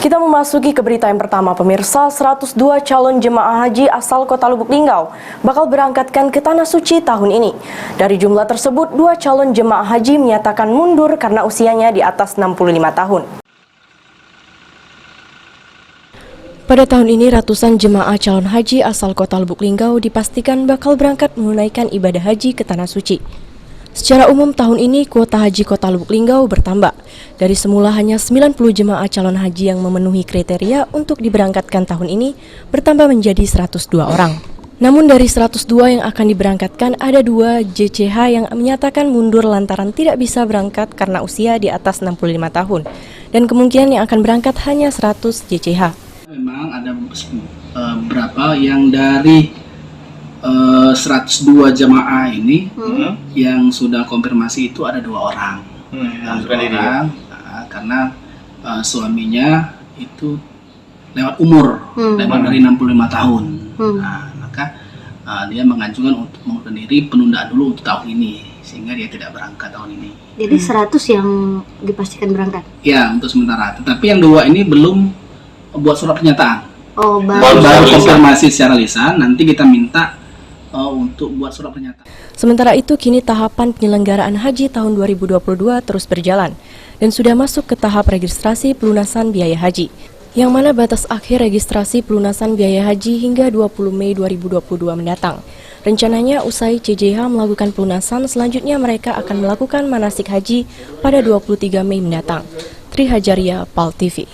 Kita memasuki ke berita yang pertama, pemirsa. 102 calon jemaah haji asal Kota Lubuk Linggau bakal berangkatkan ke Tanah Suci tahun ini. Dari jumlah tersebut, 2 calon jemaah haji menyatakan mundur karena usianya di atas 65 tahun. Pada tahun ini, ratusan jemaah calon haji asal Kota Lubuk Linggau dipastikan bakal berangkat menunaikan ibadah haji ke Tanah Suci. Secara umum tahun ini kuota haji Kota Lubuk Linggau bertambah. Dari semula hanya 90 jemaah calon haji yang memenuhi kriteria untuk diberangkatkan tahun ini bertambah menjadi 102 orang. Namun dari 102 yang akan diberangkatkan ada 2 JCH yang menyatakan mundur lantaran tidak bisa berangkat karena usia di atas 65 tahun. Dan kemungkinan yang akan berangkat hanya 100 JCH. Memang ada beberapa yang dari 102 jamaah ini yang sudah konfirmasi itu ada 2 orang. Karena suaminya itu lewat umur, lewat dari 65 tahun. Maka dia mengajukan untuk mengundurkan diri, penundaan dulu untuk tahun ini, sehingga dia tidak berangkat tahun ini. Jadi 100 yang dipastikan berangkat? Ya, untuk sementara. Tetapi yang 2 ini belum buat surat pernyataan. Oh, baru konfirmasi secara lisan. Nanti kita minta untuk buat surat pernyataan. Sementara itu, kini tahapan penyelenggaraan haji tahun 2022 terus berjalan dan sudah masuk ke tahap registrasi pelunasan biaya haji, yang mana batas akhir registrasi pelunasan biaya haji hingga 20 Mei 2022 mendatang. Rencananya usai CJH melakukan pelunasan, selanjutnya mereka akan melakukan manasik haji pada 23 Mei mendatang. Tri Hajaria, PAL TV.